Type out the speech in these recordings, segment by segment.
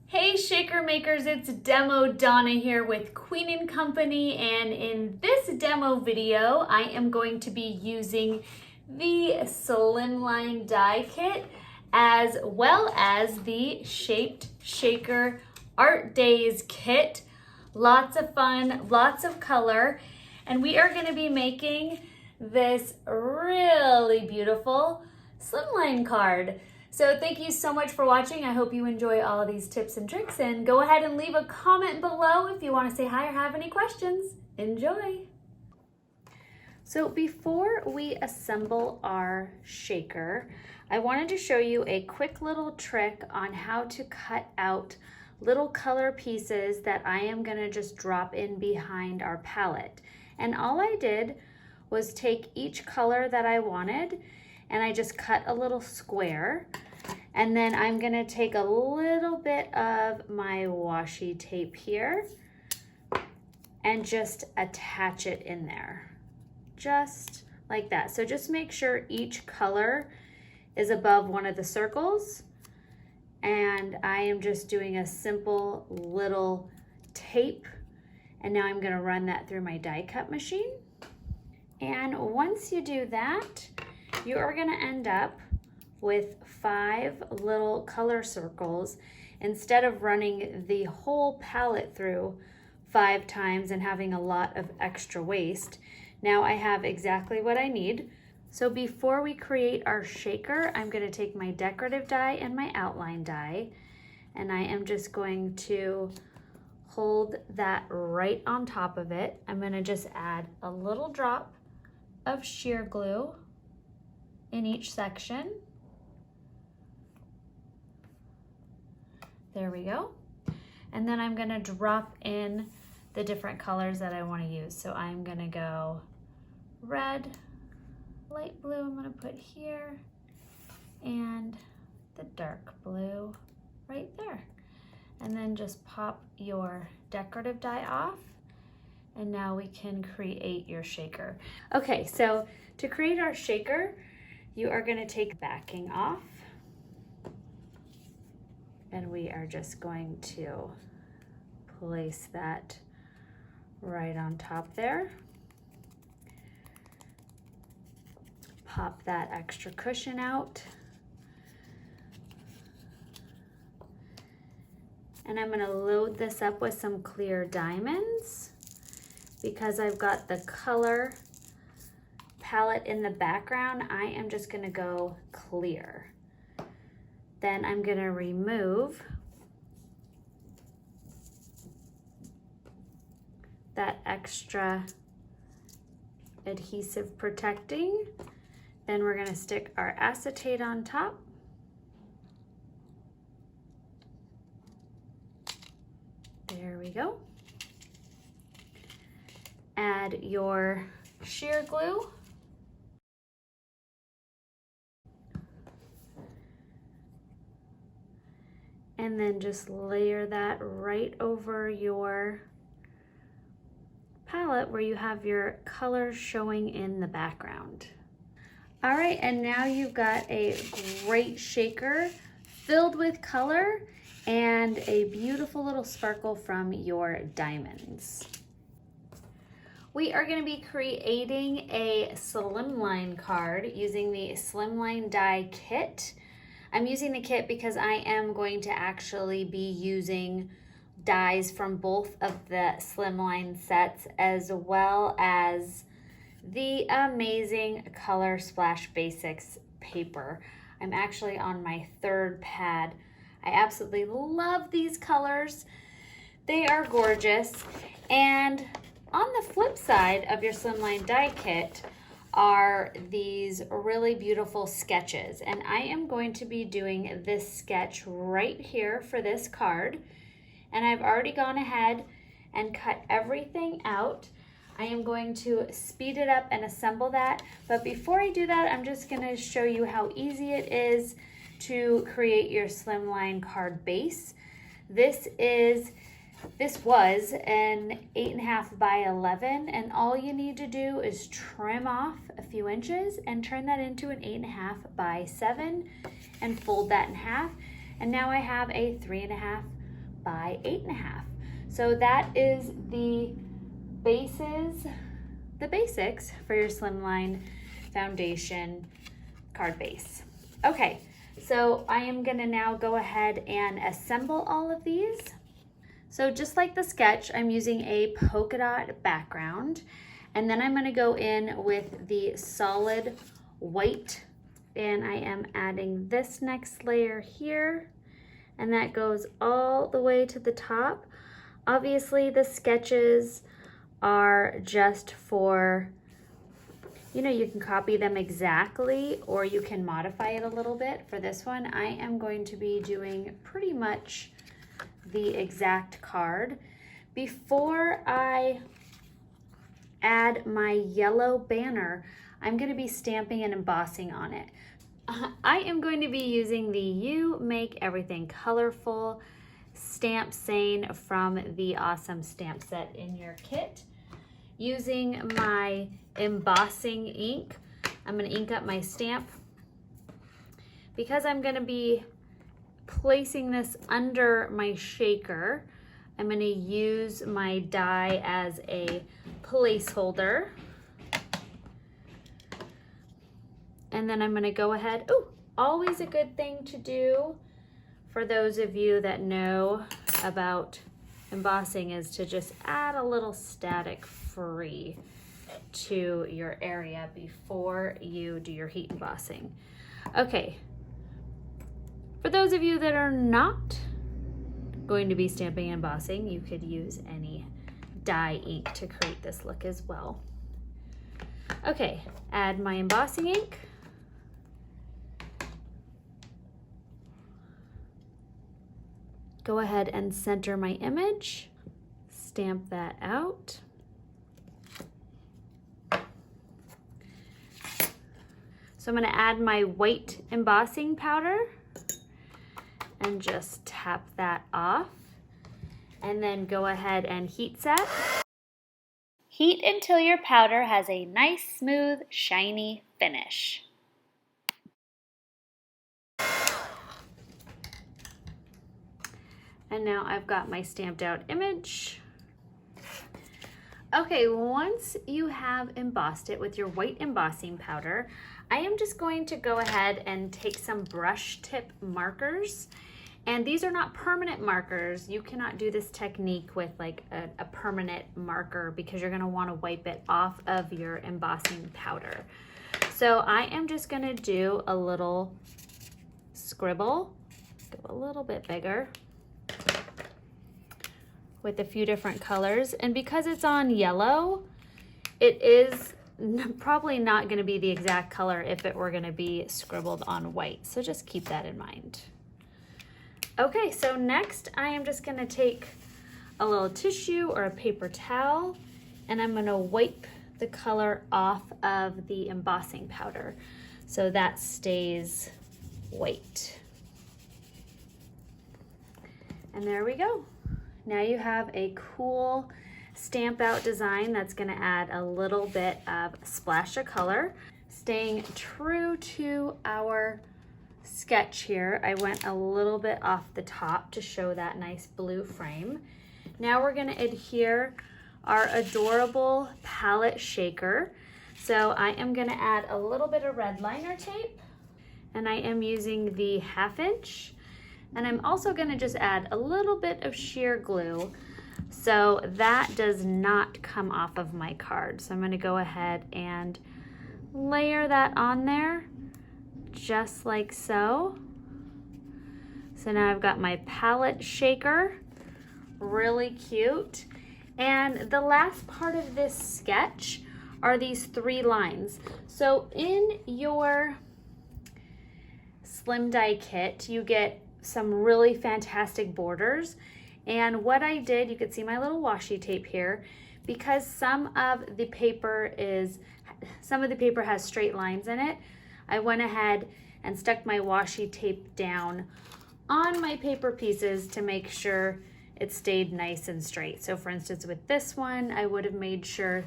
Hey shaker makers, it's Demo Donna here with Queen & Company, and in this demo video I am going to be using the Slimline die kit as well as the Shaped Shaker Art Days kit. Lots of fun, lots of color, and we are going to be making this really beautiful slimline card. So thank you so much for watching. I hope you enjoy all of these tips and tricks, and go ahead and leave a comment below if you want to say hi or have any questions. Enjoy. So before we assemble our shaker, I wanted to show you a quick little trick on how to cut out little color pieces that I am going to just drop in behind our palette. And all I did was take each color that I wanted and I just cut a little square, and then I'm gonna take a little bit of my washi tape here and just attach it in there, just like that. So just make sure each color is above one of the circles, and I am just doing a simple little tape, and now I'm gonna run that through my die cut machine. And once you do that, you are going to end up with 5 little color circles. Instead of running the whole palette through 5 times and having a lot of extra waste, now I have exactly what I need. So before we create our shaker, I'm going to take my decorative die and my outline die, and I am just going to hold that right on top of it. I'm going to just add a little drop of sheer glue in each section. There we go. And then I'm going to drop in the different colors that I want to use. So I'm going to go red, light blue I'm going to put here, and the dark blue right there. And then just pop your decorative die off, and now we can create your shaker. Okay, so to create our shaker, you are going to take backing off, and we are just going to place that right on top there. Pop that extra cushion out. And I'm going to load this up with some clear diamonds because I've got the color palette in the background. I am just going to go clear. Then I'm going to remove that extra adhesive protecting. Then we're going to stick our acetate on top. There we go. Add your sheer glue. And then just layer that right over your palette where you have your colors showing in the background. All right, and now you've got a great shaker filled with color and a beautiful little sparkle from your diamonds. We are going to be creating a slimline card using the Slimline die kit. I'm using the kit because I am going to actually be using dies from both of the Slimline sets as well as the amazing Color Splash Basics paper. I'm actually on my 3rd pad. I absolutely love these colors. They are gorgeous. And on the flip side of your Slimline die kit are these really beautiful sketches, and I am going to be doing this sketch right here for this card, and I've already gone ahead and cut everything out. I am going to speed it up and assemble that, but before I do that, I'm just going to show you how easy it is to create your slimline card base. This was an 8.5 by 11, and all you need to do is trim off a few inches and turn that into an 8.5 by 7 and fold that in half. And now I have a 3.5 by 8.5. So that is the basics for your Slimline foundation card base. Okay, so I am gonna now go ahead and assemble all of these. So just like the sketch, I'm using a polka dot background, and then I'm gonna go in with the solid white, and I am adding this next layer here, and that goes all the way to the top. Obviously, the sketches are just for, you know, you can copy them exactly or you can modify it a little bit. For this one, I am going to be doing pretty much the exact card. Before I add my yellow banner, I'm going to be stamping and embossing on it. I am going to be using the You Make Everything Colorful stamp saying from the awesome stamp set in your kit. Using my embossing ink, I'm going to ink up my stamp. Because I'm going to be placing this under my shaker, I'm going to use my die as a placeholder. And then I'm going to go ahead, oh, always a good thing to do for those of you that know about embossing is to just add a little static free to your area before you do your heat embossing. Okay, for those of you that are not going to be stamping and embossing, you could use any dye ink to create this look as well. Okay, add my embossing ink. Go ahead and center my image, stamp that out. So I'm going to add my white embossing powder and just tap that off, and then go ahead and heat set. Heat until your powder has a nice, smooth, shiny finish. And now I've got my stamped out image. Okay, once you have embossed it with your white embossing powder, I am just going to go ahead and take some brush tip markers. And these are not permanent markers. You cannot do this technique with like a permanent marker because you're gonna wanna wipe it off of your embossing powder. So I am just gonna do a little scribble, go a little bit bigger, with a few different colors. And because it's on yellow, it is probably not gonna be the exact color if it were gonna be scribbled on white. So just keep that in mind. Okay, so next I am just gonna take a little tissue or a paper towel, and I'm gonna wipe the color off of the embossing powder so that stays white. And there we go. Now you have a cool stamp out design that's gonna add a little bit of splash of color. Staying true to our sketch here, I went a little bit off the top to show that nice blue frame. Now we're gonna adhere our adorable palette shaker. So I am gonna add a little bit of red liner tape, and I am using the 1/2 inch. And I'm also gonna just add a little bit of sheer glue so that does not come off of my card. So I'm gonna go ahead and layer that on there just like so. So now I've got my palette shaker, really cute. And the last part of this sketch are these 3 lines. So in your Slim Die kit, you get some really fantastic borders. And what I did, you could see my little washi tape here, because some of the paper has straight lines in it. I went ahead and stuck my washi tape down on my paper pieces to make sure it stayed nice and straight. So for instance, with this one, I would have made sure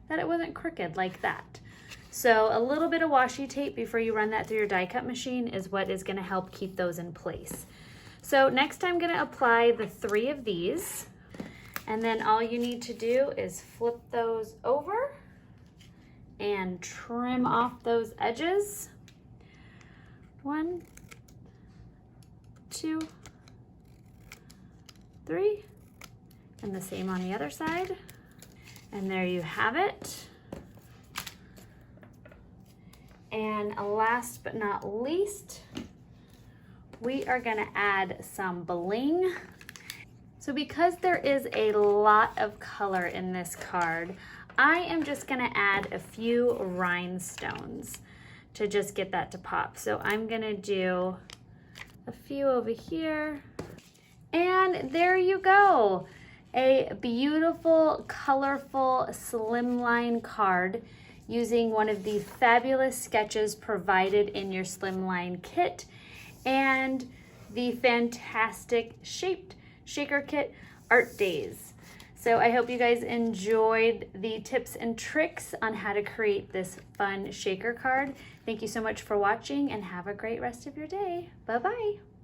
that it wasn't crooked like that. So a little bit of washi tape before you run that through your die cut machine is what is gonna help keep those in place. So next I'm gonna apply the 3 of these, and then all you need to do is flip those over and trim off those edges. 1, 2, 3, and the same on the other side. And there you have it. And last but not least, we are gonna add some bling. So because there is a lot of color in this card, I am just gonna add a few rhinestones to just get that to pop. So I'm gonna do a few over here. And there you go. A beautiful, colorful slimline card using one of the fabulous sketches provided in your Slimline Kit and the fantastic shaped shaker kit art days. So I hope you guys enjoyed the tips and tricks on how to create this fun shaker card. Thank you so much for watching and have a great rest of your day. Bye-bye.